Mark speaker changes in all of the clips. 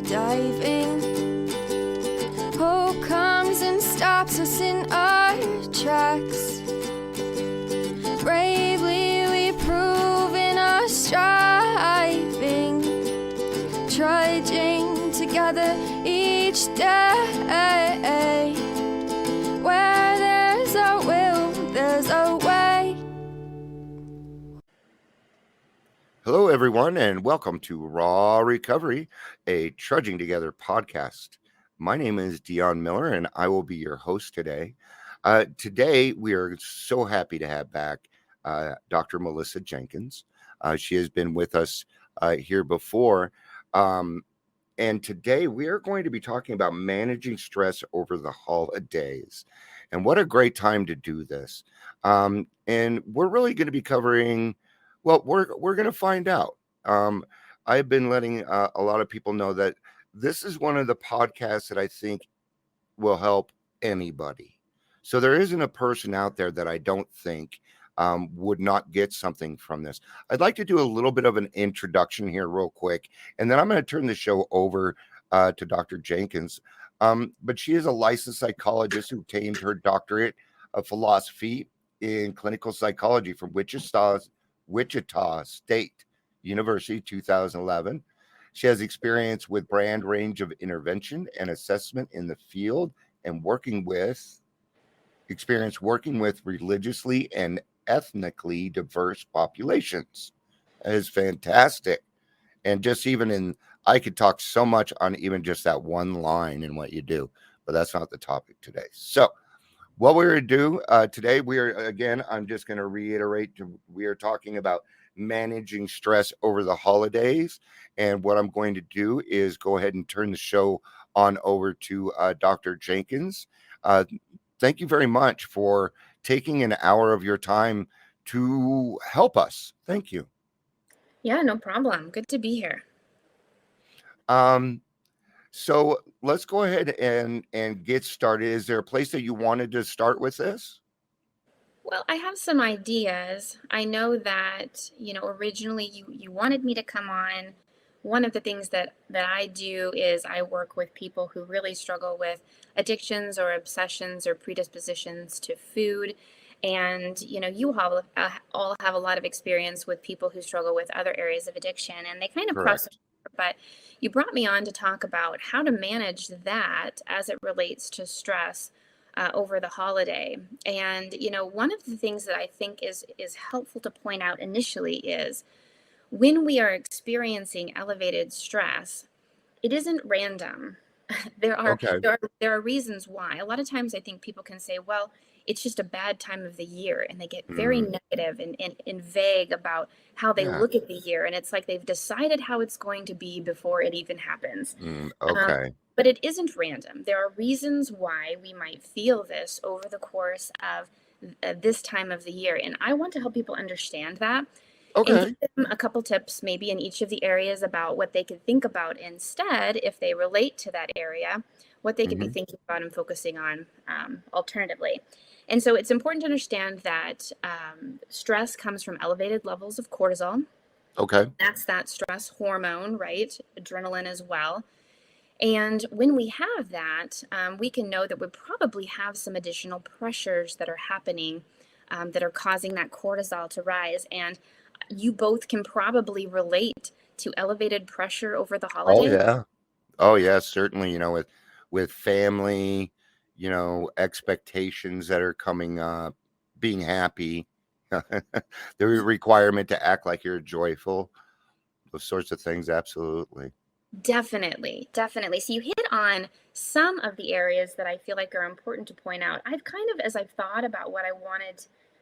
Speaker 1: diving. Hope comes and stops us in our tracks. Bravely we prove in our striving, trudging together each day. Where there's a will, there's a way.
Speaker 2: Hello, everyone, and welcome to Raw Recovery, a Trudging Together podcast. My name is Dion Miller, and I will be your host today. Today, we are so happy to have back Dr. Melissa Jenkins. She has been with us here before. And today, we are going to be talking about managing stress over the holidays. And what a great time to do this. And we're really going to be covering... Well, we're going to find out. I've been letting a lot of people know that this is one of the podcasts that I think will help anybody. So there isn't a person out there that I don't think would not get something from this. I'd like to do a little bit of an introduction here real quick, and then I'm going to turn the show over to Dr. Jenkins. But she is a licensed psychologist who obtained her doctorate of philosophy in clinical psychology from Wichita State University, 2011. She has experience with brand range of intervention and assessment in the field and experience working with religiously and ethnically diverse populations. That is fantastic. And just I could talk so much on even just that one line in what you do, but that's not the topic today. So what we're going to do today, I'm just going to reiterate, we are talking about managing stress over the holidays. And what I'm going to do is go ahead and turn the show on over to Dr. Jenkins. Thank you very much for taking an hour of your time to help us. Thank you.
Speaker 3: Yeah, no problem. Good to be here.
Speaker 2: So let's go ahead and get started. Is there a place that you wanted to start with this?
Speaker 3: Well, I have some ideas. I know that, originally you wanted me to come on. One of the things that I do is I work with people who really struggle with addictions or obsessions or predispositions to food. And, you all have a lot of experience with people who struggle with other areas of addiction, and they kind of cross. But you brought me on to talk about how to manage that as it relates to stress over the holiday. And, one of the things that I think is helpful to point out initially is when we are experiencing elevated stress, it isn't random. There are reasons why. A lot of times I think people can say, well, it's just a bad time of the year, and they get very negative and vague about how they look at the year. And it's like they've decided how it's going to be before it even happens. But it isn't random. There are reasons why we might feel this over the course of this time of the year. And I want to help people understand that. Okay. And give them a couple tips maybe in each of the areas about what they could think about instead if they relate to that area, what they could be thinking about and focusing on alternatively. And so it's important to understand that stress comes from elevated levels of cortisol.
Speaker 2: Okay.
Speaker 3: That's that stress hormone, right? Adrenaline as well. And when we have that, we can know that we probably have some additional pressures that are happening that are causing that cortisol to rise. And you both can probably relate to elevated pressure over the holidays.
Speaker 2: Oh yeah, certainly. With family, expectations that are coming up, being happy, the requirement to act like you're joyful, those sorts of things. Absolutely.
Speaker 3: Definitely. So you hit on some of the areas that I feel like are important to point out. As I've thought about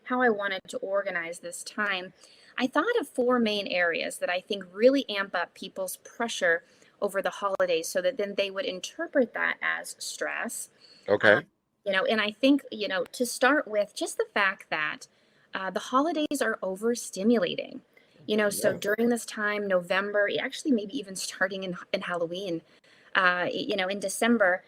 Speaker 3: how I wanted to organize this time, I thought of 4 main areas that I think really amp up people's pressure over the holidays so that then they would interpret that as stress.
Speaker 2: Okay.
Speaker 3: And I think, to start with, just the fact that the holidays are overstimulating. So during this time, November, actually maybe even starting in Halloween, in December,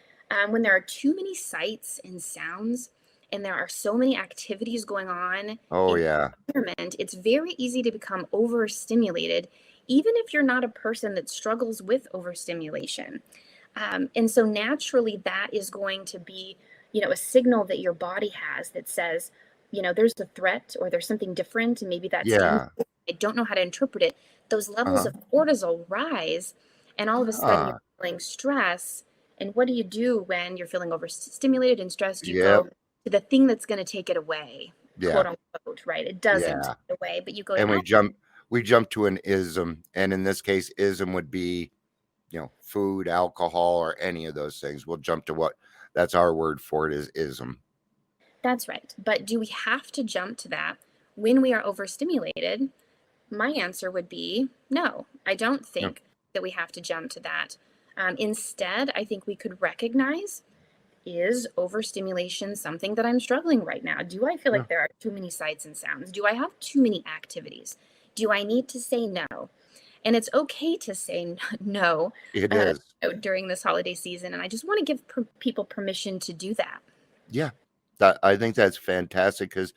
Speaker 3: when there are too many sights and sounds, and there are so many activities going on in the environment, it's very easy to become overstimulated even if you're not a person that struggles with overstimulation. And so naturally, that is going to be, a signal that your body has that says, there's a threat or there's something different, and maybe that's dangerous.
Speaker 2: Yeah.
Speaker 3: I don't know how to interpret it. Those levels
Speaker 2: Uh-huh.
Speaker 3: of cortisol rise, and all of a sudden
Speaker 2: Huh.
Speaker 3: you're feeling stress. And what do you do when you're feeling overstimulated and stressed? You
Speaker 2: Yep.
Speaker 3: go to the thing that's going to take it away, quote
Speaker 2: Yeah.
Speaker 3: unquote, right? It doesn't
Speaker 2: Yeah.
Speaker 3: take it away, but you go
Speaker 2: And
Speaker 3: to,
Speaker 2: we jump to an ism, and in this case, ism would be, food, alcohol, or any of those things. We'll jump to what that's our word for it is ism.
Speaker 3: that's right. But do we have to jump to that when we are overstimulated? My answer would be no, I don't
Speaker 2: Yep.
Speaker 3: think that we have to jump to that. Instead, I think we could recognize, is overstimulation something that I'm struggling right now? Do I feel
Speaker 2: Yeah.
Speaker 3: like there are too many sights and sounds? Do I have too many activities? Do I need to say no? And it's okay to say no
Speaker 2: It is.
Speaker 3: during this holiday season. And I just want to give people permission to do that.
Speaker 2: Yeah. I think that's fantastic because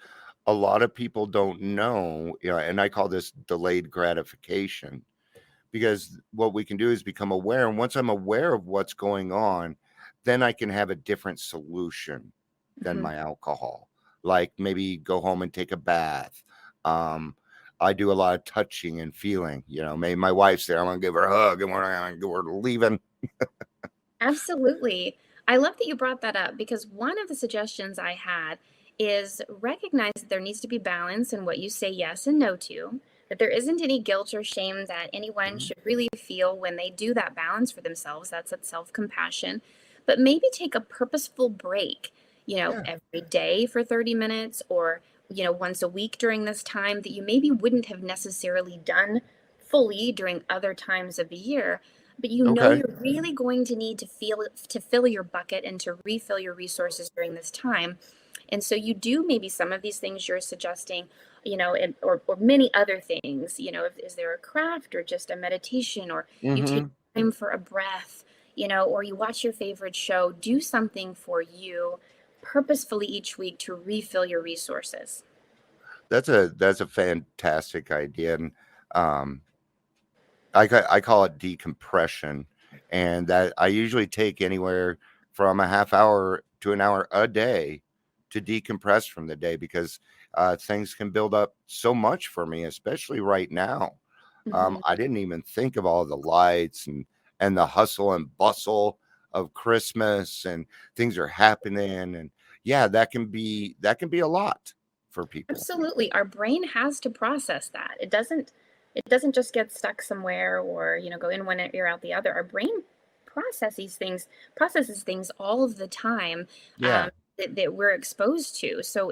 Speaker 2: a lot of people don't know, and I call this delayed gratification because what we can do is become aware. And once I'm aware of what's going on, then I can have a different solution than
Speaker 3: Mhm.
Speaker 2: my alcohol. Like maybe go home and take a bath. Um, I do a lot of touching and feeling. Maybe my wife's there. I'm gonna give her a hug, and we're leaving.
Speaker 3: Absolutely. I love that you brought that up because one of the suggestions I had is recognize that there needs to be balance in what you say yes and no to, that there isn't any guilt or shame that anyone
Speaker 2: Mhm.
Speaker 3: should really feel when they do that balance for themselves. That's that self compassion. But maybe take a purposeful break,
Speaker 2: Yeah.
Speaker 3: every day for 30 minutes or, once a week during this time that you maybe wouldn't have necessarily done fully during other times of the year, but
Speaker 2: Okay.
Speaker 3: you're really going to need to fill your bucket and to refill your resources during this time. And so you do maybe some of these things you're suggesting, or many other things. Is there a craft or just a meditation, or you take
Speaker 2: Hmm.
Speaker 3: time for a breath, or you watch your favorite show? Do something for you purposefully each week to refill your resources.
Speaker 2: That's a fantastic idea, and um, I call it decompression, and that I usually take anywhere from a half hour to an hour a day to decompress from the day because things can build up so much for me, especially right now.
Speaker 3: Mhm.
Speaker 2: I didn't even think of all the lights and the hustle and bustle of Christmas and things are happening, and yeah, that can be a lot for people.
Speaker 3: Absolutely. Our brain has to process that. It doesn't just get stuck somewhere or, go in one ear out the other. Our brain processes things all of the time,
Speaker 2: Yeah.
Speaker 3: that we're exposed to. So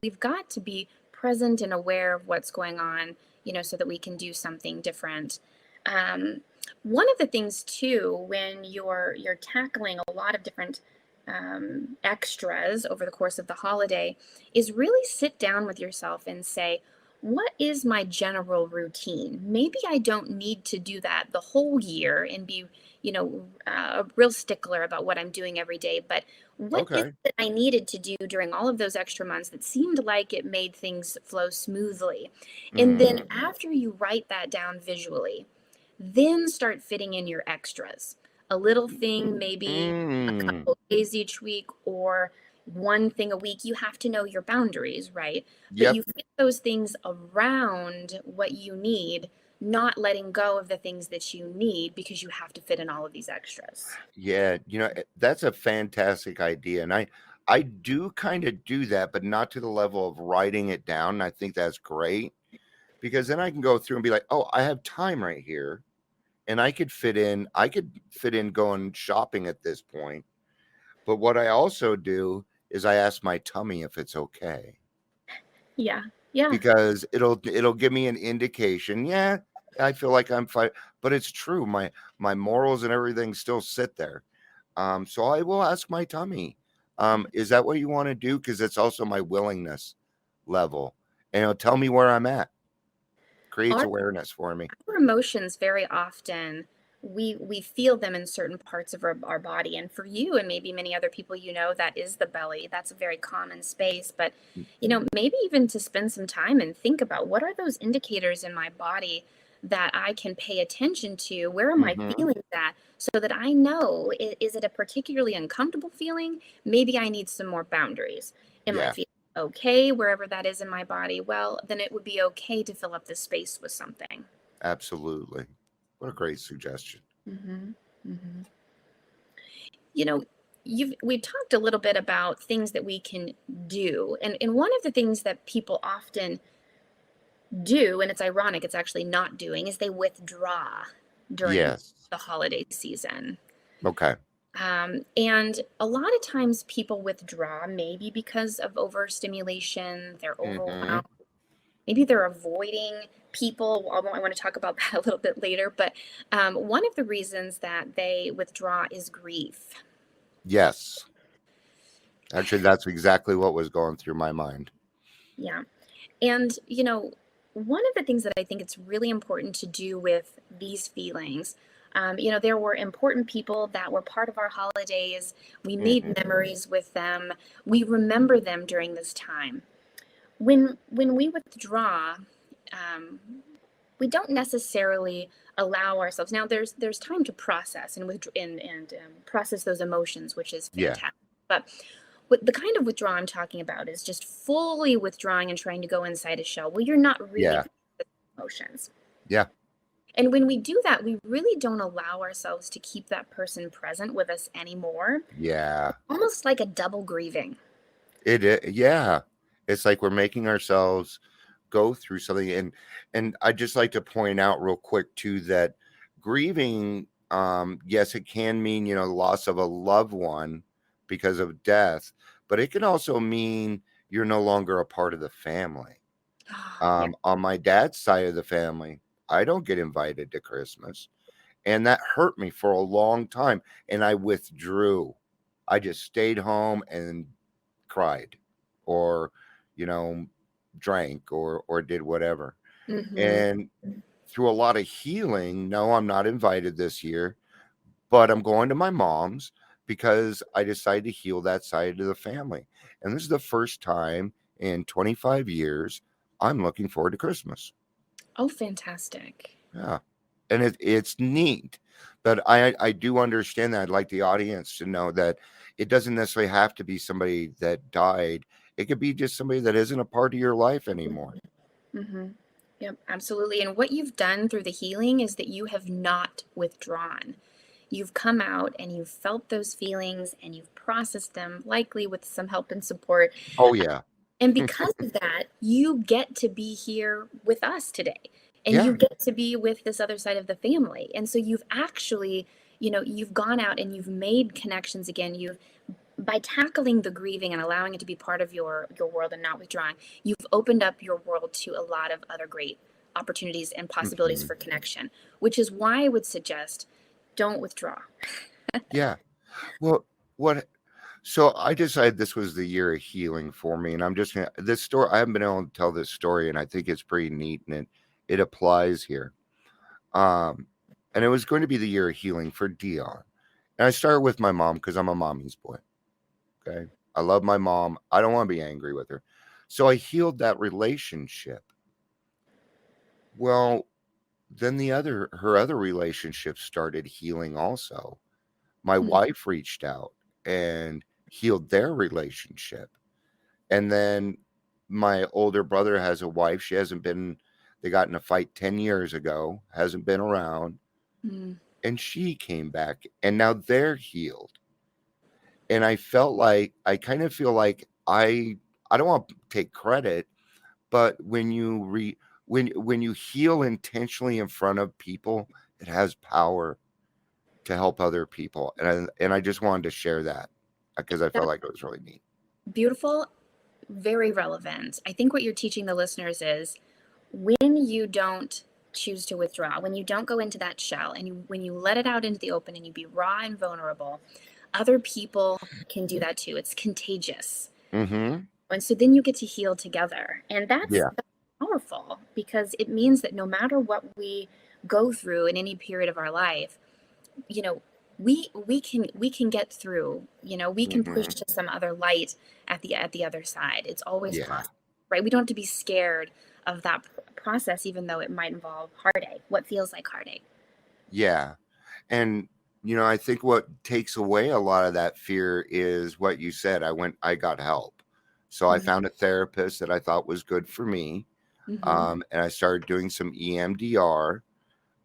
Speaker 3: we've got to be present and aware of what's going on, so that we can do something different. Um, One of the things too, when you're tackling a lot of different extras over the course of the holiday, is really sit down with yourself and say, what is my general routine? Maybe I don't need to do that the whole year and be, a real stickler about what I'm doing every day. But what is
Speaker 2: Okay.
Speaker 3: it that I needed to do during all of those extra months that seemed like it made things flow smoothly? And then
Speaker 2: Mm.
Speaker 3: after you write that down visually, then start fitting in your extras. A little thing, maybe a
Speaker 2: Mm.
Speaker 3: couple of days each week, or one thing a week. You have to know your boundaries, right? But
Speaker 2: Yep.
Speaker 3: you fit those things around what you need, not letting go of the things that you need because you have to fit in all of these extras.
Speaker 2: Yeah, that's a fantastic idea, and I do kind of do that, but not to the level of writing it down. And I think that's great because then I can go through and be like, "Oh, I have time right here, and I could fit in going shopping at this point." But what I also do is I ask my tummy if it's okay
Speaker 3: Yeah. Yeah.
Speaker 2: because it'll give me an indication. Yeah, I feel like I'm fine, but it's true. My morals and everything still sit there. So I will ask my tummy, is that what you want to do? Because it's also my willingness level. And it'll tell me where I'm at. Creates
Speaker 3: Our
Speaker 2: awareness for me.
Speaker 3: our emotions very often, we feel them in certain parts of our body, and for you and maybe many other people, that is the belly. That's a very common space. But maybe even to spend some time and think about, what are those indicators in my body that I can pay attention to. Where are my
Speaker 2: Mm-hmm.
Speaker 3: feelings at? So that I know, is it a particularly uncomfortable feeling? Maybe I need some more boundaries. Am I
Speaker 2: Yeah,
Speaker 3: feeling okay wherever that is in my body? Well, then it would be okay to fill up the space with something.
Speaker 2: absolutely. What a great suggestion.
Speaker 3: Hmm. Hmm. You know, we've talked a little bit about things that we can do, and one of the things that people often do, and it's ironic, it's actually not doing, is they withdraw during
Speaker 2: Yes.
Speaker 3: the holiday season.
Speaker 2: Okay.
Speaker 3: And a lot of times people withdraw maybe because of overstimulation, they're
Speaker 2: Mm-hmm.
Speaker 3: overwhelmed, maybe they're avoiding people. I want to talk about that a little bit later, but one of the reasons that they withdraw is grief.
Speaker 2: Yes. Actually, that's exactly what was going through my mind.
Speaker 3: Yeah. And, one of the things that I think it's really important to do with these feelings, there were important people that were part of our holidays. We made
Speaker 2: Mm-hmm.
Speaker 3: memories with them. We remember them during this time. When we withdraw, um, we don't necessarily allow ourselves. Now, there's time to process and process those emotions, which is
Speaker 2: Yeah.
Speaker 3: fantastic. But what the kind of withdrawal I'm talking about is just fully withdrawing and trying to go inside a shell. Well, you're not really
Speaker 2: Yeah.
Speaker 3: processing emotions.
Speaker 2: Yeah.
Speaker 3: And when we do that, we really don't allow ourselves to keep that person present with us anymore.
Speaker 2: Yeah.
Speaker 3: Almost like a double grieving.
Speaker 2: Yeah. It's like we're making ourselves go through something, and I just like to point out real quick too that grieving, yes, it can mean, loss of a loved one because of death, but it can also mean you're no longer a part of the family.
Speaker 3: Yeah.
Speaker 2: On my dad's side of the family, I don't get invited to Christmas, and that hurt me for a long time, and I withdrew. I just stayed home and cried, or you know drank, or did whatever.
Speaker 3: Hmm.
Speaker 2: And through a lot of healing, no, I'm not invited this year, but I'm going to my mom's because I decided to heal that side of the family. And this is the first time in 25 years I'm looking forward to Christmas.
Speaker 3: Oh, fantastic.
Speaker 2: Yeah. And it's neat. But I do understand that. I'd like the audience to know that it doesn't necessarily have to be somebody that died. It could be just somebody that isn't a part of your life anymore.
Speaker 3: Hmm. Yep, absolutely. And what you've done through the healing is that you have not withdrawn. You've come out and you've felt those feelings and you've processed them, likely with some help and support.
Speaker 2: Oh yeah.
Speaker 3: And because of that, you get to be here with us today. And you
Speaker 2: Yeah.
Speaker 3: get to be with this other side of the family. And so you've actually, you've gone out and you've made connections again. You've By tackling the grieving and allowing it to be part of your world and not withdrawing, you've opened up your world to a lot of other great opportunities and possibilities
Speaker 2: Mhm.
Speaker 3: for connection, which is why I would suggest don't withdraw.
Speaker 2: Yeah. Well, what so I decided this was the year of healing for me, and I'm just gonna this story. I haven't been able to tell this story, and I think it's pretty neat, and it applies here. Um, and it was going to be the year of healing for Dion. And I started with my mom because I'm a mommy's boy. Okay. I love my mom. I don't want to be angry with her. So I healed that relationship. Well, then her other relationships started healing also. My
Speaker 3: Mm,
Speaker 2: wife reached out and healed their relationship. And then my older brother has a wife. They got in a fight 10 years ago, hasn't been around.
Speaker 3: mm.
Speaker 2: And she came back and now they're healed. And I kind of feel like I don't want to take credit, but when you heal intentionally in front of people, it has power to help other people. And I just wanted to share that because I felt
Speaker 3: That's
Speaker 2: like it was really neat.
Speaker 3: beautiful, very relevant. I think what you're teaching the listeners is when you don't choose to withdraw, when you don't go into that shell and when you let it out into the open and you be raw and vulnerable, other people can do that too. It's contagious.
Speaker 2: Mhm.
Speaker 3: And so then you get to heal together. And
Speaker 2: Yeah.
Speaker 3: that's powerful because it means that no matter what we go through in any period of our life, you know, we can get through, we can push
Speaker 2: Mhm.
Speaker 3: to some other light at the other side. It's always
Speaker 2: Yeah.
Speaker 3: possible, right? We don't have to be scared of that process, even though it might involve heartache, what feels like heartache.
Speaker 2: Yeah. And I think what takes away a lot of that fear is what you said. I got help. So I
Speaker 3: Hmm.
Speaker 2: found a therapist that I thought was good for me.
Speaker 3: Hmm.
Speaker 2: And I started doing some EMDR.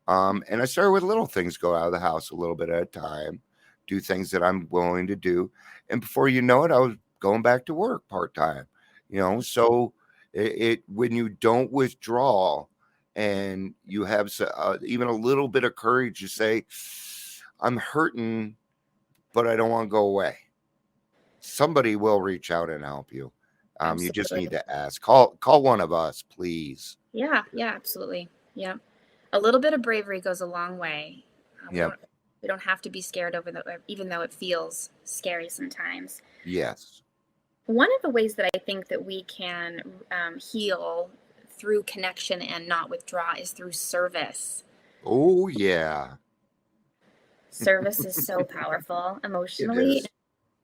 Speaker 2: And I started with little things, go out of the house a little bit at a time, do things that I'm willing to do. And before you know it, I was going back to work part time. So when you don't withdraw and you have even a little bit of courage to say, I'm hurting, but I don't want to go away. Somebody will reach out and help you. You just need
Speaker 3: Absolutely.
Speaker 2: to ask. Call one of us, please.
Speaker 3: Yeah, yeah, absolutely. Yeah. A little bit of bravery goes a long way. We
Speaker 2: Yep.
Speaker 3: don't have to be scared over the, even though it feels scary sometimes.
Speaker 2: Yes.
Speaker 3: One of the ways that I think that we can heal through connection and not withdraw is through service.
Speaker 2: Oh yeah.
Speaker 3: Service is so powerful
Speaker 2: It
Speaker 3: emotionally.
Speaker 2: is.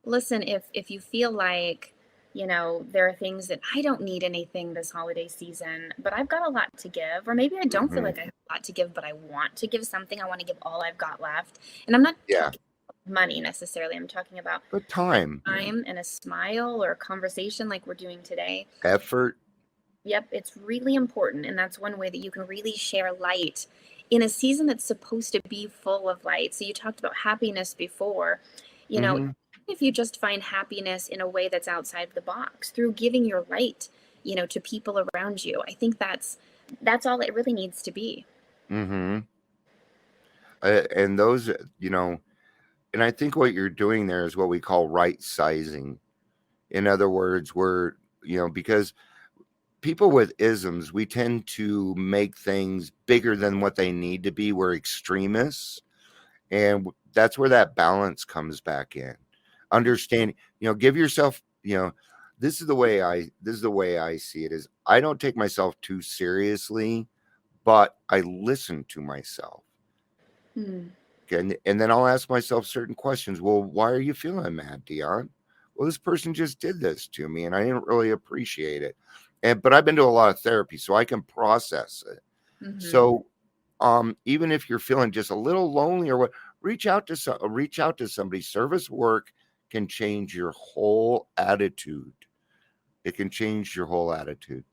Speaker 3: Listen, if you feel like, there are things that I don't need anything this holiday season, but I've got a lot to give, or maybe I don't feel
Speaker 2: Mhm.
Speaker 3: like I have a lot to give, but I want to give something. I want to give all I've got left. And I'm not
Speaker 2: Yeah.
Speaker 3: talking money necessarily. I'm talking about
Speaker 2: But time,
Speaker 3: time and a smile or a conversation like we're doing today.
Speaker 2: effort.
Speaker 3: Yep, it's really important. And that's one way that you can really share light in a season that's supposed to be full of light. So you talked about happiness before. You know,
Speaker 2: Mhm.
Speaker 3: if you just find happiness in a way that's outside the box through giving your light, to people around you, I think that's all it really needs to be.
Speaker 2: Mhm. And those, and I think what you're doing there is what we call right sizing. In other words, because people with isms, we tend to make things bigger than what they need to be. We're extremists, and that's where that balance comes back in. Understand, give yourself, this is the way I see it is I don't take myself too seriously, but I listen to myself.
Speaker 3: Hmm.
Speaker 2: And then I'll ask myself certain questions. Well, why are you feeling mad, Dion? Well, this person just did this to me and I didn't really appreciate it. But I've been to a lot of therapy, so I can process it.
Speaker 3: Hmm.
Speaker 2: So even if you're feeling just a little lonely or what, reach out to somebody. Service work can change your whole attitude. It can change your whole attitude.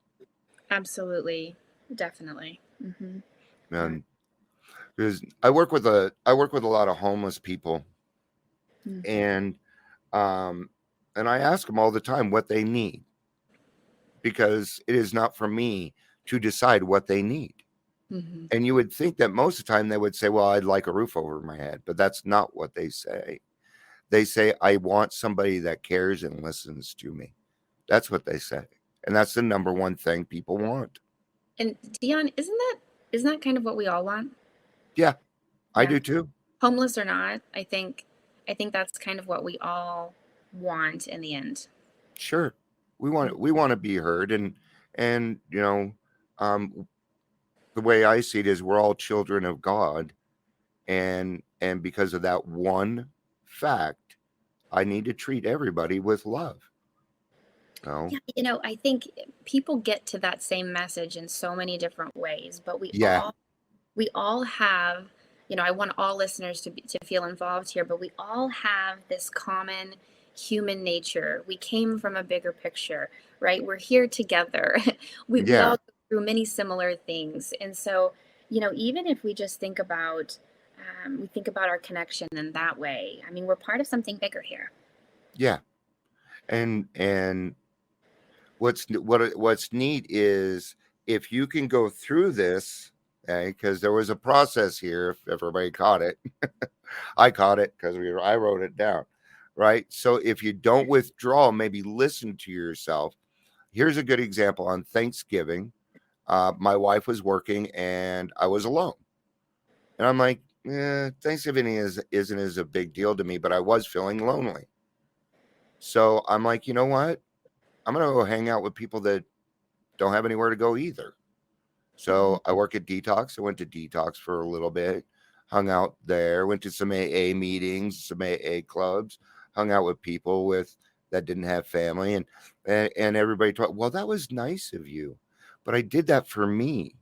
Speaker 3: Absolutely. Definitely. Hmm.
Speaker 2: And because I work with a lot of homeless people, and um and I ask them all the time what they need, because it is not for me to decide what they need.
Speaker 3: Hmm.
Speaker 2: And you would think that most of the time they would say, well, I'd like a roof over my head, but that's not what they say. They say, I want somebody that cares and listens to me. That's what they say. And that's the number one thing people want.
Speaker 3: And Dion, isn't that kind of what we all want?
Speaker 2: Yeah, I
Speaker 3: Yeah.
Speaker 2: do too.
Speaker 3: Homeless or not, I think that's kind of what we all want in the end.
Speaker 2: Sure. We want to be heard, and um the way I see it is we're all children of God, and because of that one fact, I need to treat everybody with love. Oh,
Speaker 3: Yeah, I think people get to that same message in so many different ways, but we
Speaker 2: yeah,
Speaker 3: all we all have, I want all listeners to feel involved here, but we all have this common human nature. We came from a bigger picture, right? We're here together. We all
Speaker 2: yeah,
Speaker 3: go through many similar things. And so, even if we just think about our connection in that way, I mean, we're part of something bigger here.
Speaker 2: yeah. And what's neat is if you can go through this, because there was a process here. If everybody caught it, I caught it because I wrote it down, right? So if you don't withdraw, maybe listen to yourself. Here's a good example. On Thanksgiving, my wife was working and I was alone. And I'm like, Thanksgiving isn't as a big deal to me, but I was feeling lonely. So I'm like, you know what? I'm gonna go hang out with people that don't have anywhere to go either.
Speaker 3: Mhm.
Speaker 2: So I work at Detox. I went to Detox for a little bit, hung out there, went to some AA meetings, some AA clubs, hung out with people that didn't have family, and everybody talked. Well, that was nice of you, but I did that for me.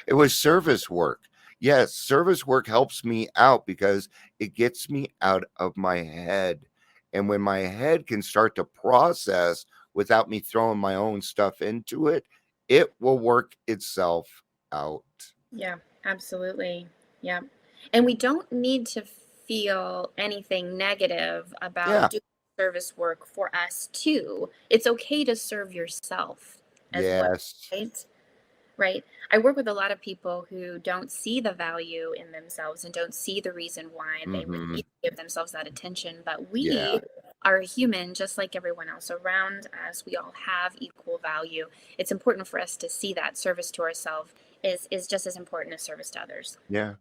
Speaker 2: It was service work. Yes, service work helps me out because it gets me out of my head. And when my head can start to process without me throwing my own stuff into it, it will work itself out.
Speaker 3: Yeah, absolutely. Yeah. And we don't need to feel anything negative about
Speaker 2: Yeah.
Speaker 3: doing service work for us too. It's okay to serve yourself as well,
Speaker 2: Yes.
Speaker 3: right? Right. I work with a lot of people who don't see the value in themselves and don't see the reason why they would
Speaker 2: Hmm.
Speaker 3: need to give themselves that attention. But
Speaker 2: Yeah.
Speaker 3: we are human just like everyone else around us. We all have equal value. It's important for us to see that service to ourselves is just as important as service to others.
Speaker 2: Yeah.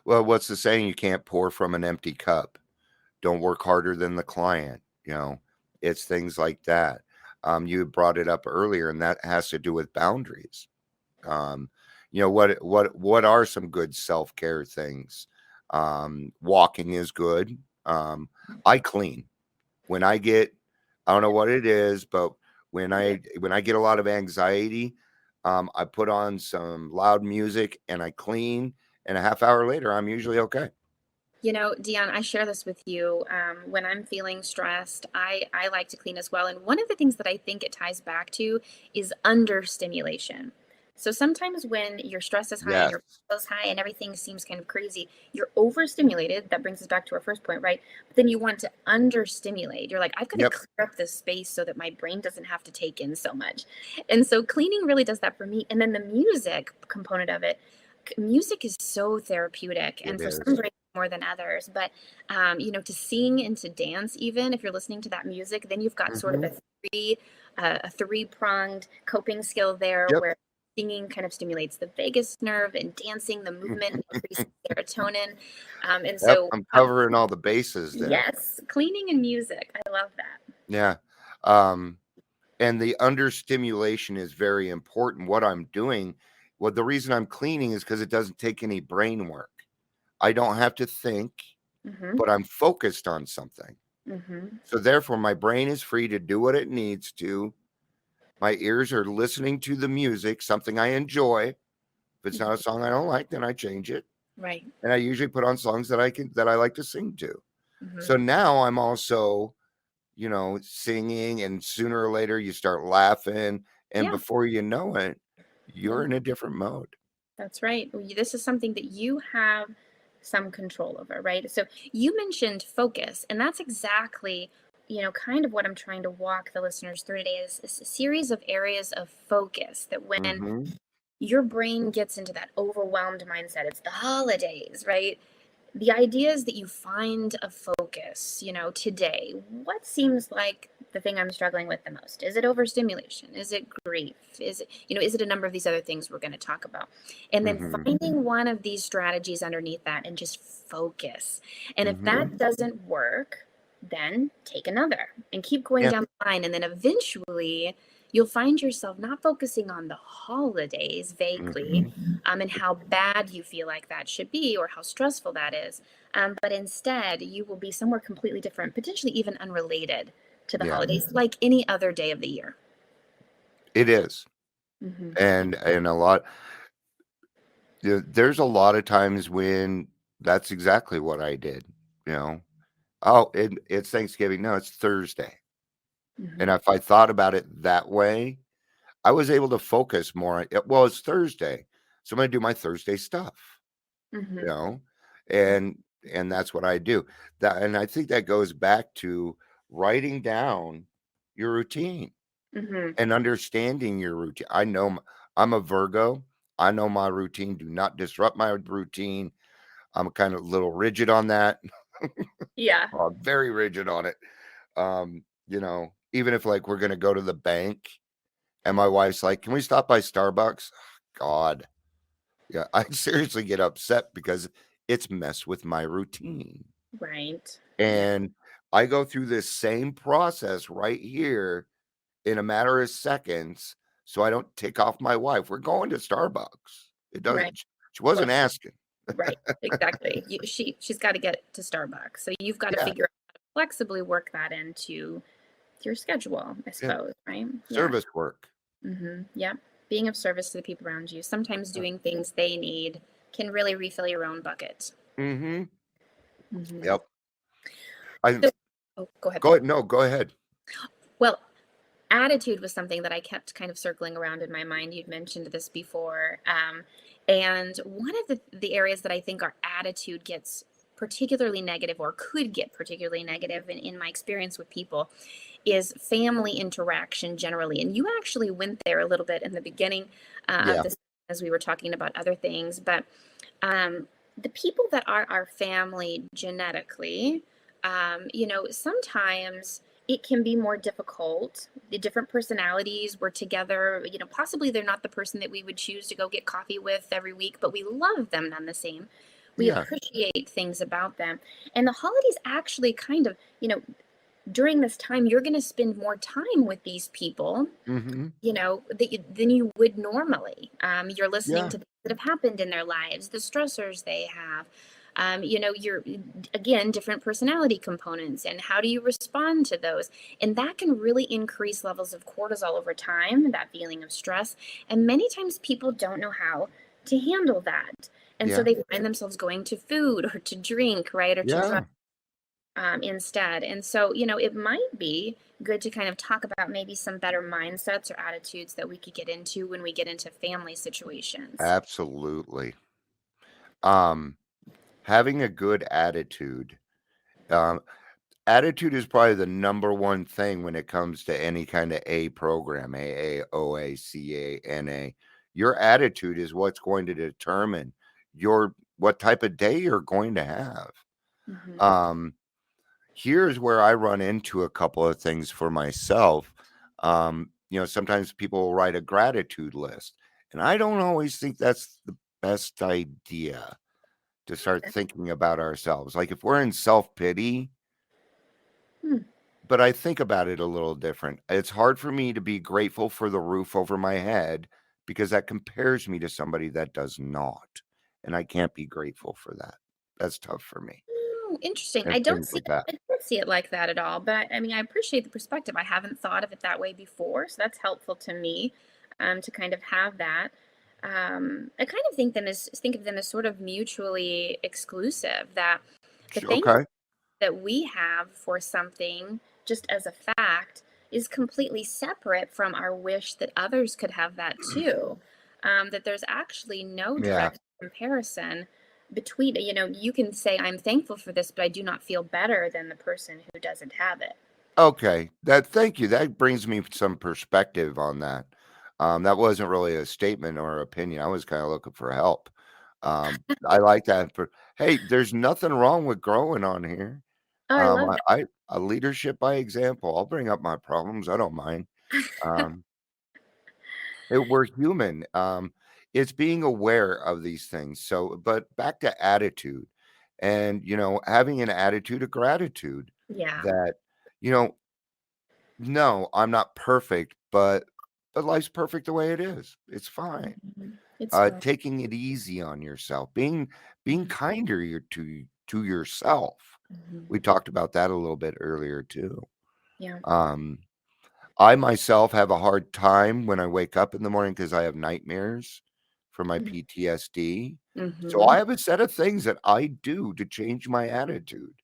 Speaker 2: Well, what's the saying? You can't pour from an empty cup. Don't work harder than the client. It's things like that. You had brought it up earlier, and that has to do with boundaries. Um, what are some good self-care things? Walking is good. I clean when I don't know what it is, but when I get a lot of anxiety, I put on some loud music and I clean, and a half hour later, I'm usually okay.
Speaker 3: You know, Dion, I share this with you. When I'm feeling stressed, I like to clean as well. And one of the things that I think it ties back to is understimulation. So sometimes when your stress is high and
Speaker 2: Yes.
Speaker 3: your flow is high and everything seems kind of crazy, you're overstimulated. That brings us back to our first point, right? But then you want to understimulate. You're like, I've got to
Speaker 2: Yep.
Speaker 3: clear up this space so that my brain doesn't have to take in so much. And so cleaning really does that for me. And then the music component of it, music is so therapeutic.
Speaker 2: It
Speaker 3: And for some
Speaker 2: is.
Speaker 3: brains, more than others. But to sing and to dance, even if you're listening to that music, then you've got sort of
Speaker 2: Hmm.
Speaker 3: a three-pronged coping skill there,
Speaker 2: Yep.
Speaker 3: where singing kind of stimulates the vagus nerve, and dancing, the movement increases serotonin. And
Speaker 2: Yep.
Speaker 3: so,
Speaker 2: I'm covering all the bases there.
Speaker 3: yes, cleaning and music, I love that.
Speaker 2: Yeah. Um, and the understimulation is very important. What I'm doing, well, the reason I'm cleaning is because it doesn't take any brain work. I don't have to think,
Speaker 3: Mm-hmm.
Speaker 2: but I'm focused on something.
Speaker 3: Mm-hmm.
Speaker 2: So therefore, my brain is free to do what it needs to. My ears are listening to the music, something I enjoy. If it's not a song I don't like, then I change it.
Speaker 3: Right.
Speaker 2: And I usually put on songs that I like to sing to.
Speaker 3: Mm-hmm.
Speaker 2: So now I'm also, singing, and sooner or later you start laughing, and
Speaker 3: Yeah.
Speaker 2: before you know it,
Speaker 3: Yeah.
Speaker 2: you're in a different mode.
Speaker 3: That's right. This is something that you have some control over, right? So you mentioned focus, and that's exactly, kind of what I'm trying to walk the listeners through today is a series of areas of focus that when
Speaker 2: Hmm.
Speaker 3: your brain gets into that overwhelmed mindset, it's the holidays, right? The idea is that you find a focus, today. What seems like the thing I'm struggling with the most? Is it overstimulation? Is it grief? Is it a number of these other things we're going to talk about? And then
Speaker 2: Hmm.
Speaker 3: finding one of these strategies underneath that and just focus. And if
Speaker 2: Hmm.
Speaker 3: that doesn't work, then take another and keep going
Speaker 2: Yeah.
Speaker 3: down the line. And then eventually you'll find yourself not focusing on the holidays vaguely,
Speaker 2: Hmm.
Speaker 3: and how bad you feel like that should be or how stressful that is. But instead, you will be somewhere completely different, potentially even unrelated to the
Speaker 2: Yeah.
Speaker 3: holidays, like any other day of the year.
Speaker 2: It is.
Speaker 3: Hmm.
Speaker 2: And there's a lot of times when that's exactly what I did. You know, oh, it's Thanksgiving. No, it's Thursday. And
Speaker 3: Hmm.
Speaker 2: if I thought about it that way, I was able to focus more on it. Well, it's Thursday, so I'm gonna do my Thursday stuff, you
Speaker 3: Hmm.
Speaker 2: know, and and that's what I do. And I think that goes back to writing down your routine
Speaker 3: Hmm.
Speaker 2: and understanding your routine. I'm a Virgo. I know my routine. Do not disrupt my routine. I'm kind of a little rigid on that.
Speaker 3: Yeah.
Speaker 2: Very rigid on it. Even if like we're gonna go to the bank and my wife's like, "Can we stop by Starbucks?" God. Yeah, I seriously get upset because it's messed with my routine.
Speaker 3: Right. Yeah.
Speaker 2: And I go through this same process right here in a matter of seconds so I don't tick off my wife. We're going to Starbucks. It
Speaker 3: Right.
Speaker 2: doesn't she wasn't
Speaker 3: Well,
Speaker 2: asking.
Speaker 3: right. Exactly. She's got to get to Starbucks, so you've got to
Speaker 2: Yeah,
Speaker 3: figure out how to flexibly work that into your schedule, I
Speaker 2: yeah.
Speaker 3: suppose. Right. Yeah.
Speaker 2: Service work.
Speaker 3: Yeah. Being of service to the people around you. Sometimes doing things they need can really refill your own bucket.
Speaker 2: Mm-hmm.
Speaker 3: hmm
Speaker 2: Yep. I
Speaker 3: So, oh, go ahead.
Speaker 2: go ahead. No, go ahead.
Speaker 3: Well, attitude was something that I kept kind of circling around in my mind. You'd mentioned this before. And one of the areas that I think our attitude gets particularly negative or could get particularly negative in my experience with people is family interaction generally. And you actually went there a little bit in the beginning of
Speaker 2: Yeah.
Speaker 3: this as we were talking about other things. But um, the people that are our family genetically, sometimes it can be more difficult. The different personalities were together, possibly they're not the person that we would choose to go get coffee with every week, but we love them none the same. We
Speaker 2: Yeah.
Speaker 3: appreciate things about them. And the holidays actually kind of, during this time, you're going to spend more time with these people,
Speaker 2: Mm-hmm.
Speaker 3: than you would normally. You're listening
Speaker 2: Yeah.
Speaker 3: to things that have happened in their lives, the stressors they have. You're again different personality components, and how do you respond to those? And that can really increase levels of cortisol over time, that feeling of stress. And many times people don't know how to handle that. And so
Speaker 2: Yeah.
Speaker 3: they find themselves going to food or to drink, right? Or to drugs
Speaker 2: Yeah.
Speaker 3: instead. And so, it might be good to kind of talk about maybe some better mindsets or attitudes that we could get into when we get into family situations.
Speaker 2: Absolutely. Um, Having a good attitude. Um, Attitude is probably the number one thing when it comes to any kind of A program, AAOA, CANA. Your attitude is what's going to determine what type of day you're going to have.
Speaker 3: hmm
Speaker 2: Um, Here's where I run into a couple of things for myself. Sometimes people will write a gratitude list, and I don't always think that's the best idea to start thinking about ourselves. Like if we're in self pity,
Speaker 3: Hmm.
Speaker 2: but I think about it a little different. It's hard for me to be grateful for the roof over my head because that compares me to somebody that does not. And I can't be grateful for that. That's tough for me
Speaker 3: Oh, interesting.
Speaker 2: and things like that.
Speaker 3: I don't see it like that at all. But I mean, I appreciate the perspective. I haven't thought of it that way before, so that's helpful to me, to kind of have that. I kind of think of them as sort of mutually exclusive. That the thing
Speaker 2: Okay.
Speaker 3: that we have for something just as a fact is completely separate from our wish that others could have that too. That there's actually no
Speaker 2: Yeah.
Speaker 3: direct comparison between, you can say, I'm thankful for this, but I do not feel better than the person who doesn't have it.
Speaker 2: Okay. Thank you. That brings me some perspective on that. That wasn't really a statement or opinion. I was kind of looking for help. I like that. Hey, there's nothing wrong with growing on here.
Speaker 3: Oh, I love
Speaker 2: I a leadership by example. I'll bring up my problems. I don't mind.
Speaker 3: that.
Speaker 2: Um, we're human. It's being aware of these things. So, but back to attitude, and having an attitude of gratitude
Speaker 3: Yeah.
Speaker 2: that you know, no, I'm not perfect, but life's perfect the way it is. It's fine.
Speaker 3: It's fun.
Speaker 2: Taking it easy on yourself, being kinder to yourself.
Speaker 3: Mhm.
Speaker 2: We talked about that a little bit earlier too.
Speaker 3: Yeah.
Speaker 2: Um, I myself have a hard time when I wake up in the morning because I have nightmares from my PTSD. So
Speaker 3: Mm-hmm.
Speaker 2: I have a set of things that I do to change my attitude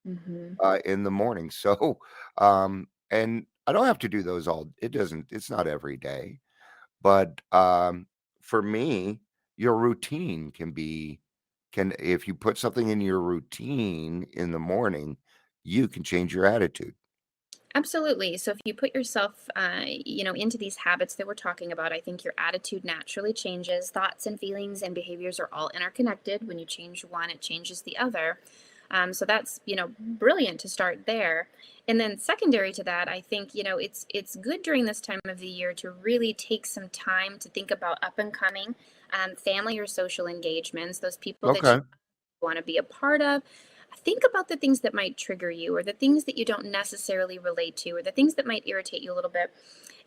Speaker 3: Mm-hmm.
Speaker 2: in the morning. So, and I don't have to do those it's not every day, but for me, your routine if you put something in your routine in the morning, you can change your attitude.
Speaker 3: Absolutely. So if you put yourself, into these habits that we're talking about, I think your attitude naturally changes. Thoughts and feelings and behaviors are all interconnected. When you change one, it changes the other. So that's brilliant to start there. And then secondary to that, I think it's good during this time of the year to really take some time to think about up and coming family or social engagements. Those people that you
Speaker 2: Okay.
Speaker 3: want to be a part of. Think about the things that might trigger you, or the things that you don't necessarily relate to, or the things that might irritate you a little bit,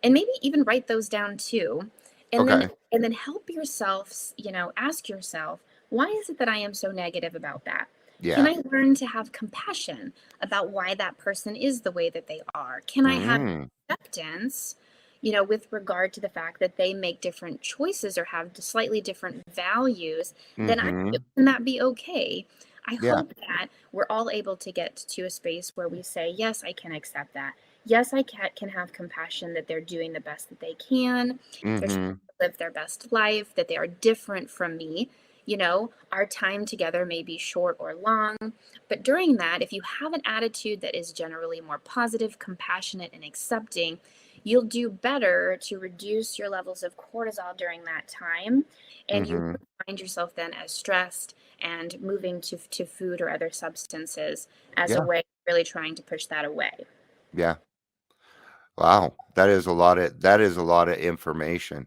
Speaker 3: and maybe even write those down too. And then
Speaker 2: Okay.
Speaker 3: help yourself, ask yourself, why is it that I am so negative about that? Can
Speaker 2: Yeah.
Speaker 3: I learn to have compassion about why that person is the way that they are? Can I have
Speaker 2: Mm.
Speaker 3: acceptance, with regard to the fact that they make different choices or have slightly different values, then
Speaker 2: Mm-hmm.
Speaker 3: can that be okay? I
Speaker 2: Yeah.
Speaker 3: hope that we're all able to get to a space where we say, yes, I can accept that. Yes, I can have compassion that they're doing the best that they can. They're trying
Speaker 2: Mm-hmm.
Speaker 3: to live their best life, that they are different from me. Our time together may be short or long, but during that, if you have an attitude that is generally more positive, compassionate, and accepting, you'll do better to reduce your levels of cortisol during that time. And you
Speaker 2: Mm-hmm.
Speaker 3: won't find yourself then as stressed and moving to food or other substances as a
Speaker 2: Yeah.
Speaker 3: way of really trying to push that away.
Speaker 2: Yeah. Wow. That is a lot of information.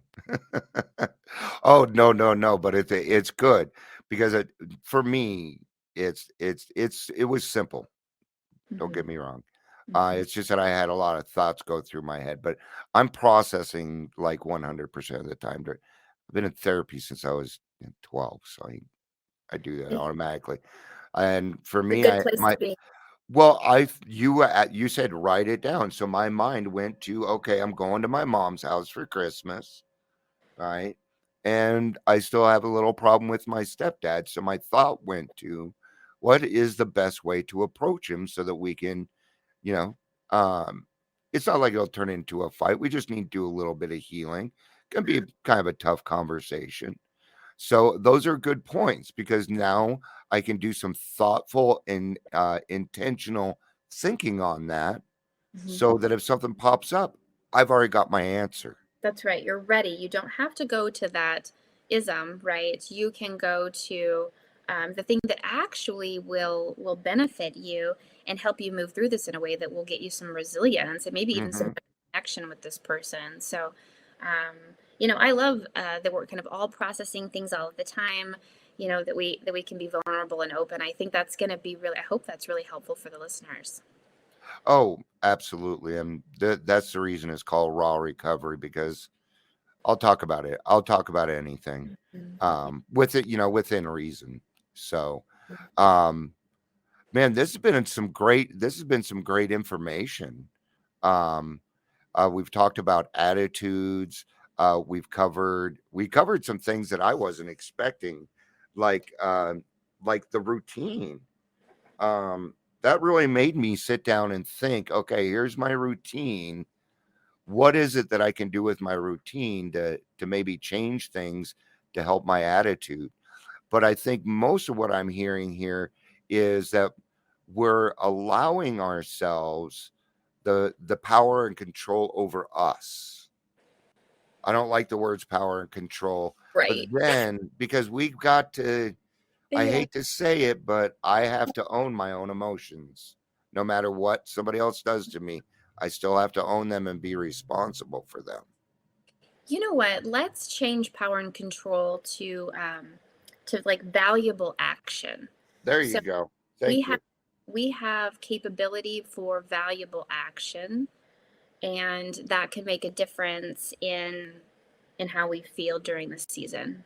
Speaker 2: Oh, no, no, no, but it's good because for me, it was simple. Don't
Speaker 3: Hmm.
Speaker 2: get me wrong.
Speaker 3: Hmm.
Speaker 2: It's just that I had a lot of thoughts go through my head, but I'm processing like 100% of the time. I've been in therapy since I was 12, so I do that
Speaker 3: It's
Speaker 2: automatically. And for
Speaker 3: a
Speaker 2: me,
Speaker 3: good place to be.
Speaker 2: you said write it down. So my mind went to, okay, I'm going to my mom's house for Christmas, right? And I still have a little problem with my stepdad. So my thought went to, what is the best way to approach him so that we can, you know, um, it's not like it'll turn into a fight. We just need to do a little bit of healing. Can be kind of a tough conversation. So those are good points because now I can do some thoughtful and intentional thinking on that
Speaker 3: Mhm.
Speaker 2: so that if something pops up, I've already got my answer.
Speaker 3: That's right. You're ready. You don't have to go to that ism, right? You can go to the thing that actually will benefit you and help you move through this in a way that will get you some resilience and maybe even some
Speaker 2: Hmm.
Speaker 3: connection with this person. So, I love that we're kind of all processing things all of the time. That we can be vulnerable and open. I think that's going to be really. I hope that's really helpful for the listeners.
Speaker 2: Oh, absolutely. And that's the reason it's called raw recovery because I'll talk about it. I'll talk about anything
Speaker 3: Mhm.
Speaker 2: with it, within reason. So, um, man, this has been some great information. Um, we've talked about attitudes. We covered some things that I wasn't expecting, like like the routine. That really made me sit down and think. Okay, here's my routine. What is it that I can do with my routine to maybe change things to help my attitude? But I think most of what I'm hearing here is that we're allowing ourselves the power and control over us. I don't like the words power and control, but
Speaker 3: Right.
Speaker 2: then because we've got to, I
Speaker 3: Yeah.
Speaker 2: hate to say it, but I have to own my own emotions. No matter what somebody else does to me, I still have to own them and be responsible for them.
Speaker 3: You know what? Let's change power and control to like valuable action.
Speaker 2: There you
Speaker 3: So
Speaker 2: go.
Speaker 3: we
Speaker 2: Thank
Speaker 3: have
Speaker 2: you.
Speaker 3: we have capability for valuable action, and that can make a difference in how we feel during the season.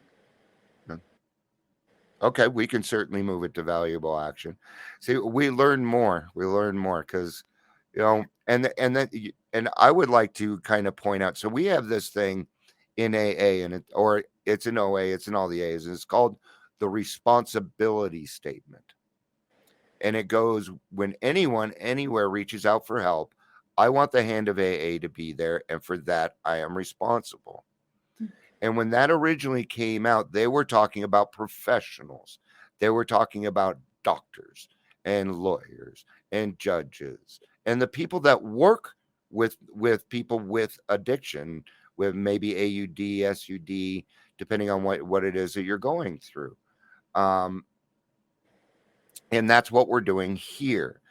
Speaker 2: Okay, we can certainly move it to valuable action. See, we learn more. We learn more because, and I would like to kind of point out. So we have this thing in AA, or it's in OA, it's in all the A's, and it's called the responsibility statement. And it goes, when anyone anywhere reaches out for help, I want the hand of AA to be there, and for that I am responsible. And when that originally came out, they were talking about professionals. They were talking about doctors and lawyers and judges and the people that work with people with addiction, with maybe AUD, SUD, depending on what it is that you're going through. Um, and that's what we're doing here.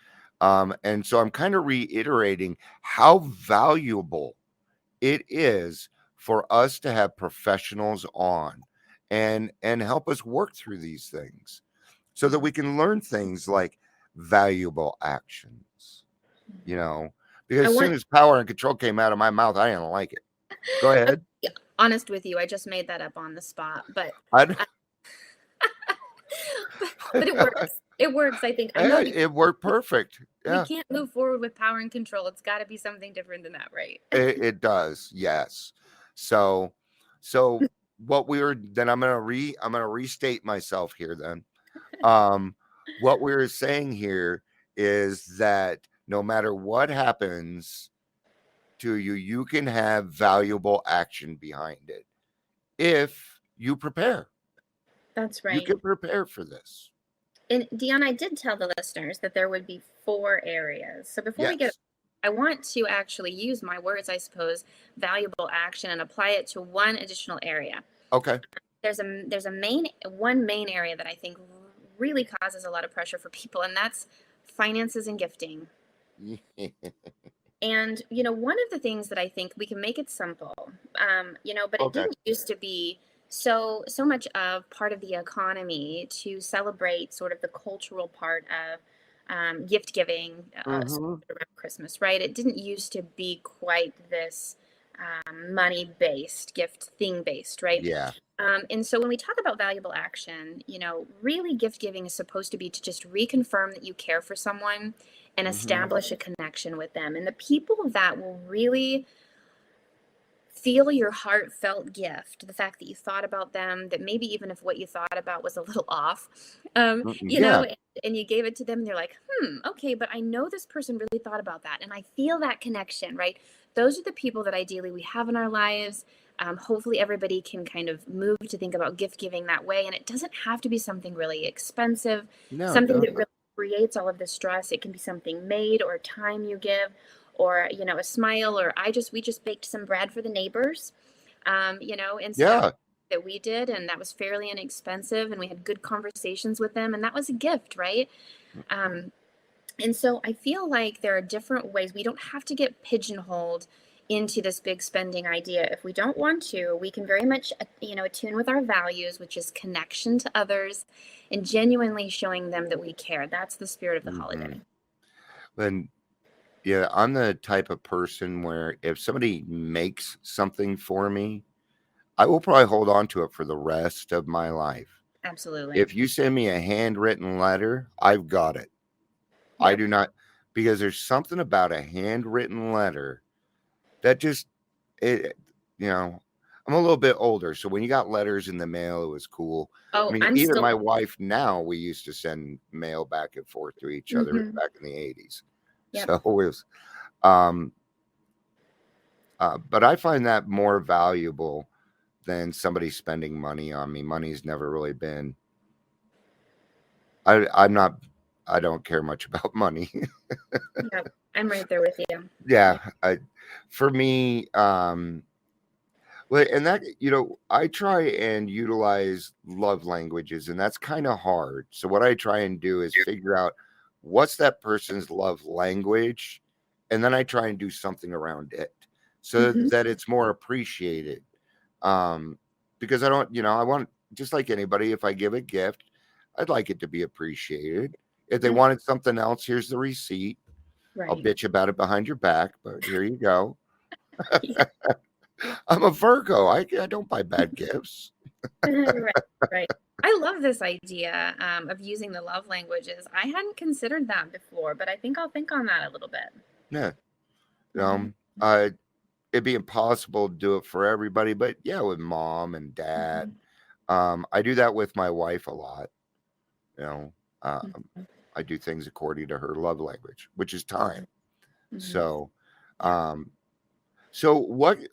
Speaker 2: And so I'm kind of reiterating how valuable it is for us to have professionals on and help us work through these things so that we can learn things like valuable actions, you know, because
Speaker 3: I
Speaker 2: as
Speaker 3: want
Speaker 2: soon as power and control came out of my mouth, I didn't like it. Go
Speaker 3: I'm
Speaker 2: ahead.
Speaker 3: be honest with you. I just made that up on the spot, but
Speaker 2: I,
Speaker 3: uh, but it works. It works, I think. I know
Speaker 2: Yeah, it worked perfect.
Speaker 3: we
Speaker 2: Yeah,
Speaker 3: can't move forward with power and control. It's got to be something different than that, right?
Speaker 2: it does. Yes. So, so what we were then I'm gonna restate myself here then. Um, what we were saying here is that no matter what happens to you, you can have valuable action behind it if you prepare.
Speaker 3: That's
Speaker 2: You
Speaker 3: right.
Speaker 2: can prepare for this.
Speaker 3: And Dion, I did tell the listeners that there would be 4 areas. So before we get,
Speaker 2: Yes.
Speaker 3: I want to actually use my words, I suppose, valuable action, and apply it to one additional area.
Speaker 2: Okay.
Speaker 3: There's a main area that I think really causes a lot of pressure for people, and that's finances and gifting. And one of the things that I think we can make it simple, but it
Speaker 2: Okay.
Speaker 3: didn't used to be so much of part of the economy to celebrate sort of the cultural part of gift giving
Speaker 2: Hmm.
Speaker 3: around Christmas, right? It didn't used to be quite this money based, gift thing based, right?
Speaker 2: Yeah.
Speaker 3: And so when we talk about valuable action, really gift giving is supposed to be to just reconfirm that you care for someone and
Speaker 2: Hmm.
Speaker 3: establish a connection with them. And the people that will really feel your heartfelt gift, the fact that you thought about them, that maybe even if what you thought about was a little off,
Speaker 2: Yeah.
Speaker 3: and you gave it to them and they're like, okay, but I know this person really thought about that. And I feel that connection, right? Those are the people that ideally we have in our lives. Hopefully everybody can kind of move to think about gift giving that way. And it doesn't have to be something really expensive,
Speaker 2: No, it
Speaker 3: something that
Speaker 2: doesn't.
Speaker 3: really creates all of the stress. It can be something made or time you give, or a smile, or we just baked some bread for the neighbors, and so
Speaker 2: Yeah.
Speaker 3: that we did, and that was fairly inexpensive, and we had good conversations with them, and that was a gift, right? um, and so I feel like there are different ways. We don't have to get pigeonholed into this big spending idea. If we don't want to, we can very much attune with our values, which is connection to others and genuinely showing them that we care. That's the spirit of the
Speaker 2: Hmm.
Speaker 3: holiday.
Speaker 2: And yeah, I'm the type of person where if somebody makes something for me, I will probably hold on to it for the rest of my life.
Speaker 3: Absolutely.
Speaker 2: If you send me a handwritten letter, I've got it. I
Speaker 3: Yep.
Speaker 2: do not, because there's something about a handwritten letter that just it you know, I'm a little bit older, so when you got letters in the mail, it was cool. I
Speaker 3: Oh,
Speaker 2: mean,
Speaker 3: I'm
Speaker 2: even
Speaker 3: still.
Speaker 2: my wife now, we used to send mail back and forth to each other
Speaker 3: Mhm.
Speaker 2: back in the 80s.
Speaker 3: Yep.
Speaker 2: So it was, um, but I find that more valuable than somebody spending money on me. Money's never really been. I'm not. I don't care much about money.
Speaker 3: Yep. I'm right there with you.
Speaker 2: Yeah,
Speaker 3: Yeah.
Speaker 2: for me, well, and that I try and utilize love languages, and that's kind of hard. So what I try and do is figure out what's that person's love language, and then I try and do something around it so
Speaker 3: Mhm.
Speaker 2: that it's more appreciated. Um, because I don't, I want just like anybody, if I give a gift, I'd like it to be appreciated. If they
Speaker 3: Yeah.
Speaker 2: wanted something else, here's the receipt. I'll
Speaker 3: Right.
Speaker 2: bitch about it behind your back, but here you go.
Speaker 3: Yeah.
Speaker 2: I'm a Virgo. I don't buy bad gifts.
Speaker 3: Right. Right. I love this idea of using the love languages. I hadn't considered that before, but I think I'll think on that a little bit.
Speaker 2: Yeah.
Speaker 3: Hmm.
Speaker 2: Uh, it'd be impossible to do it for everybody, but yeah, with mom and
Speaker 3: Hmm.
Speaker 2: dad. I do that with my wife a lot. You know, uh, I do things according to her love language, which is time.
Speaker 3: Hmm.
Speaker 2: So,
Speaker 3: Yeah.
Speaker 2: um,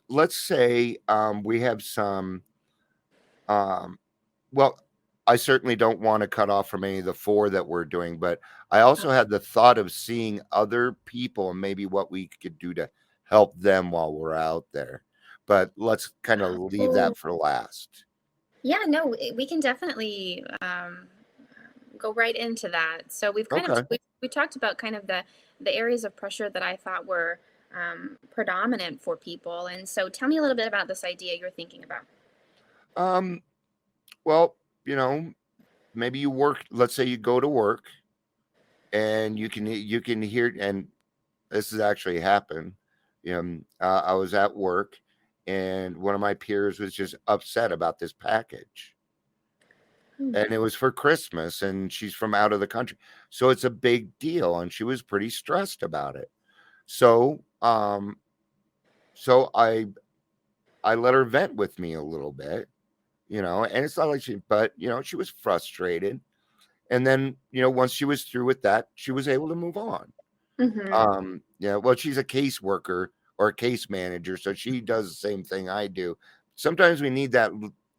Speaker 2: let's say we have some, um, well, I certainly don't want to cut off from any of the four that we're doing, but I also had the thought of seeing other people and maybe what we could do to help them while we're out there. But let's kind of leave
Speaker 3: Oh,
Speaker 2: that for last.
Speaker 3: yeah. No, we can definitely go right into that. So we've kind of
Speaker 2: Okay.
Speaker 3: we talked about kind of the areas of pressure that I thought were predominant for people. And so tell me a little bit about this idea you're thinking about.
Speaker 2: Um, well, you know, maybe you work, let's say you go to work and you can hear, and this has actually happened. I was at work and one of my peers was just upset about this package.
Speaker 3: Mm.
Speaker 2: and it was for Christmas, and she's from out of the country. So it's a big deal, and she was pretty stressed about it. So, so I let her vent with me a little bit, and it's not like but she was frustrated. And then, once she was through with that, she was able to move on.
Speaker 3: Hmm.
Speaker 2: Yeah, well, she's a caseworker or a case manager, so she does the same thing I do. Sometimes we need that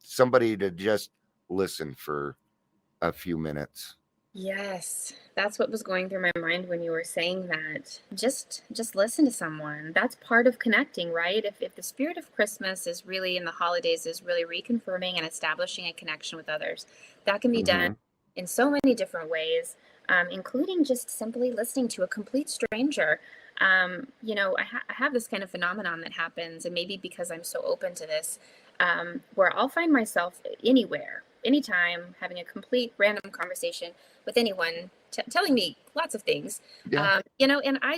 Speaker 2: somebody to just listen for a few minutes.
Speaker 3: Yes, that's what was going through my mind when you were saying that. Just listen to someone. That's part of connecting, right? If the spirit of Christmas is really in the holidays is really reconfirming and establishing a connection with others, that can be done
Speaker 2: Hmm.
Speaker 3: in so many different ways, including just simply listening to a complete stranger. I have this kind of phenomenon that happens, and maybe because I'm so open to this, where I'll find myself anywhere, anytime, having a complete random conversation with anyone telling me lots of things,
Speaker 2: Yeah.
Speaker 3: and I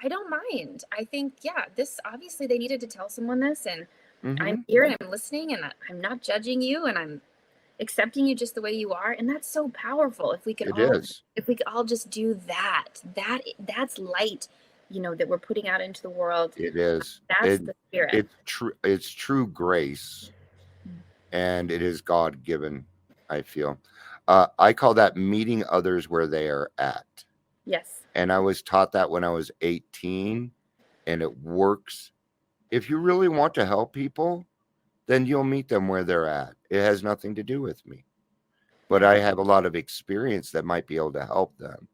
Speaker 3: don't mind. I think, yeah, this obviously they needed to tell someone this, and I'm
Speaker 2: Hmm.
Speaker 3: here and I'm listening, and I'm not judging you, and I'm accepting you just the way you are, and that's so powerful.
Speaker 2: It is.
Speaker 3: If we could all just do that's light, that we're putting out into the world.
Speaker 2: It is.
Speaker 3: That's the spirit.
Speaker 2: It's true. It's true grace, and it is God given. I feel. I call that meeting others where they are at,
Speaker 3: Yes.
Speaker 2: and I was taught that when I was 18, and it works. If you really want to help people, then you'll meet them where they're at. It has nothing to do with me, but
Speaker 3: Yeah.
Speaker 2: I have a lot of experience that might be able to help them.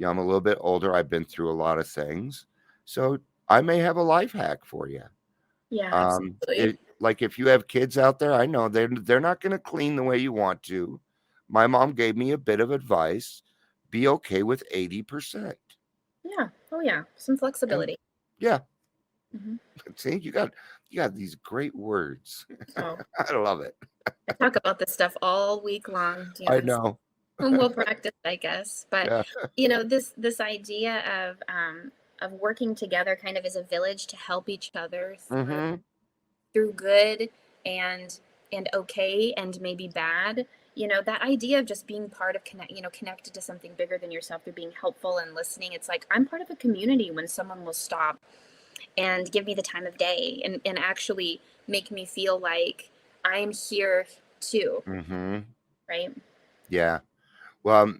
Speaker 2: I'm a little bit older. I've been through a lot of things, so I may have a life hack for you.
Speaker 3: Yeah, absolutely.
Speaker 2: It like if you have kids out there, I know they're not going to clean the way you want to. My mom gave me a bit of advice: be okay with 80%.
Speaker 3: Yeah. Oh yeah, some
Speaker 2: Yeah,
Speaker 3: flexibility.
Speaker 2: yeah.
Speaker 3: Hmm.
Speaker 2: See, you got these great words.
Speaker 3: Oh,
Speaker 2: I love it.
Speaker 3: I talk about this stuff all week long,
Speaker 2: I
Speaker 3: Dion.
Speaker 2: know.
Speaker 3: And we'll practice, I guess. But
Speaker 2: Yeah.
Speaker 3: this idea of working together, kind of as a village, to help each other
Speaker 2: Mhm.
Speaker 3: through good and okay and maybe bad. That idea of just being part of connected to something bigger than yourself through being helpful and listening. It's like I'm part of a community when someone will stop and give me the time of day and actually make me feel like I'm here too,
Speaker 2: Mhm.
Speaker 3: right?
Speaker 2: Yeah. Well,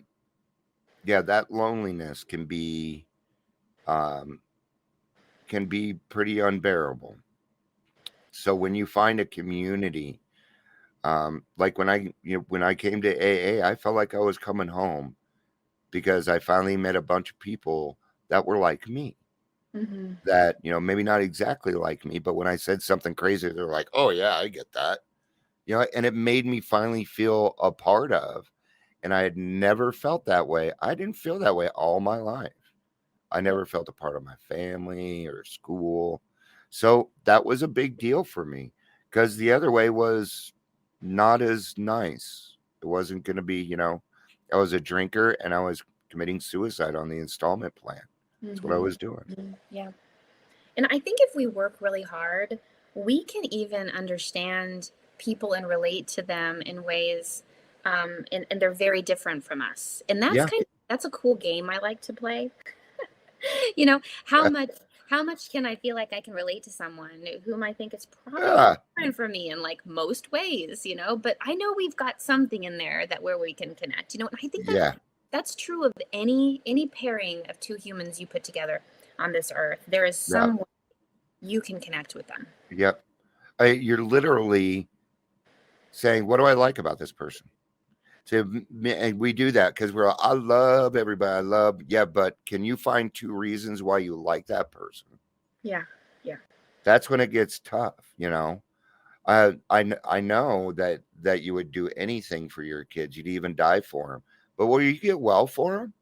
Speaker 2: yeah, that loneliness um can be pretty unbearable. So when you find a community, like when I came to AA, I felt like I was coming home because I finally met a bunch of people that were like me.
Speaker 3: Mm-hmm.
Speaker 2: That, maybe not exactly like me, but when I said something crazy, they're like, "Oh yeah, I get that." And it made me finally feel a part of. And I had never felt that way. I didn't feel that way all my life. I
Speaker 3: Yeah.
Speaker 2: never felt a part of my family or school. So that was a big deal for me because the other way was not as nice. It wasn't going to be, I was a drinker and I was committing suicide on the installment plan. That's what I
Speaker 3: Mm-hmm.
Speaker 2: was doing.
Speaker 3: Yeah. And I think if we work really hard, we can even understand people and relate to them in ways, and they're very different from us. And
Speaker 2: Yeah.
Speaker 3: that's a cool game I like to play. You know, how much how much can I feel like I can relate to someone whom I think is probably
Speaker 2: Yeah.
Speaker 3: different from me in like most ways, but I know we've got something in there that where we can connect, and I think
Speaker 2: Yeah.
Speaker 3: that's true of any pairing of two humans you put together on this earth. There is
Speaker 2: Yeah.
Speaker 3: some way you can connect with them.
Speaker 2: Yep. You're literally saying, "What do I like about this person?" So, and we do that because I love everybody. Yeah, but can you find two reasons why you like that person?
Speaker 3: Yeah. Yeah.
Speaker 2: That's when it gets tough. I know that you would do anything for your kids. You'd even die for them. But will you get well for them?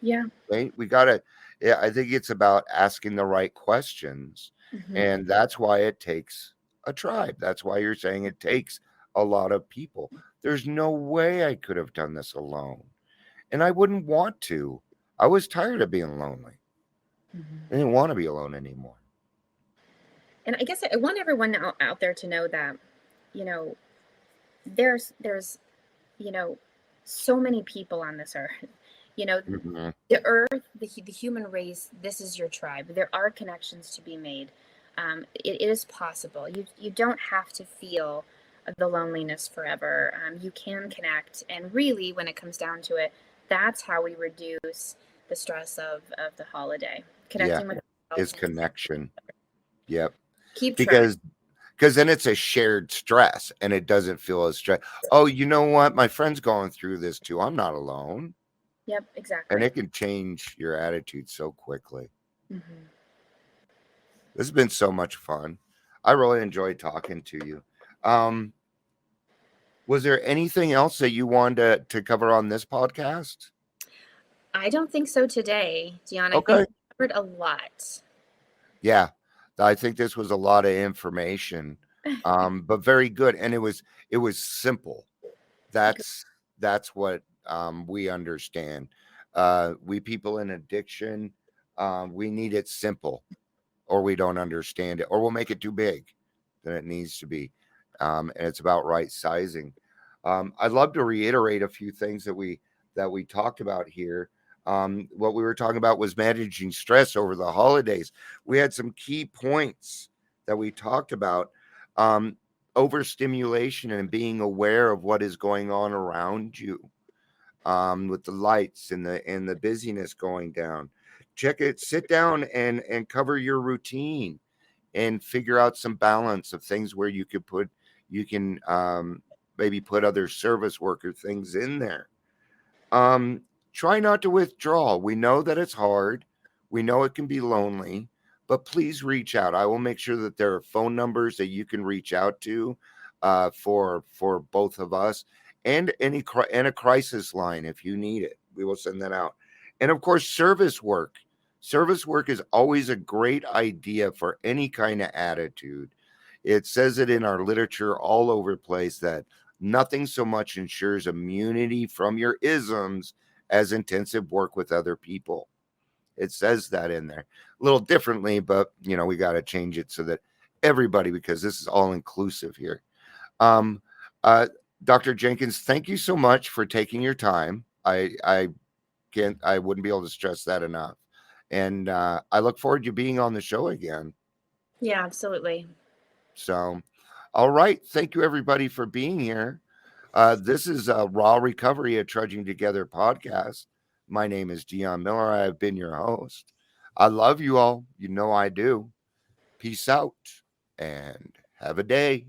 Speaker 3: Yeah.
Speaker 2: Right? We gotta. Yeah, I think it's about asking the right questions,
Speaker 3: Hmm.
Speaker 2: and that's why it takes a tribe. That's why you're saying it takes a lot of people. There's no way I could have done this alone. And I wouldn't want to. I was tired of being lonely. I
Speaker 3: Hmm.
Speaker 2: didn't want to be alone anymore.
Speaker 3: And I guess I want everyone out there to know that, you know, there's you know so many people on this earth. You know,
Speaker 2: Mhm.
Speaker 3: the earth, the human race, this is your tribe. There are connections to be made. It is possible. You don't have to feel the loneliness forever. You can connect, and really, when it comes down to it, that's how we reduce the stress of the holiday.
Speaker 2: Yeah,
Speaker 3: Connecting with
Speaker 2: is
Speaker 3: ourselves and
Speaker 2: connection. Yep.
Speaker 3: keep trying.
Speaker 2: Because then it's a shared stress and it doesn't feel as stress. Oh, you know what? My friend's going through this too. I'm not alone.
Speaker 3: Yep,
Speaker 2: And
Speaker 3: exactly.
Speaker 2: it can change your attitude so quickly.
Speaker 3: Hmm.
Speaker 2: This has been so much fun. I really enjoyed talking to you. Um, was there anything else that you wanted to cover on this podcast?
Speaker 3: I don't think so today, Dion. I think
Speaker 2: Okay.
Speaker 3: we covered a lot.
Speaker 2: Yeah. I think this was a lot of information. But very good. And it was simple. That's what we understand. We people in addiction, we need it simple, or we don't understand it, or we'll make it too big than it needs to be. And it's about right sizing. I'd love to reiterate a few things that we talked about here. What we were talking about was managing stress over the holidays. We had some key points that we talked about. Um, Overstimulation and being aware of what is going on around you, with the lights and the busyness going down. Check it, sit down and cover your routine and figure out some balance of things where you can maybe put other service worker things in there. Um, Try not to withdraw. We know that it's hard. We know it can be lonely, but please reach out. I will make sure that there are phone numbers that you can reach out to, for both of us, and and a crisis line if you need it. We will send that out. And of course, service work. Service work is always a great idea for any kind of attitude. It says it in our literature all over the place that nothing so much ensures immunity from your isms as intensive work with other people. It says that in there a little differently, but we got to change it so that everybody, because this is all inclusive here. Um, uh, Dr. Jenkins, thank you so much for taking your time. I wouldn't be able to stress that enough. And I look forward to being on the show again.
Speaker 3: Yeah, absolutely.
Speaker 2: So, all right. Thank you, everybody, for being here. This is Raw Recovery, a Trudging Together podcast. My name is Dion Miller. I have been your host. I love you all. You know I do. Peace out and have a day.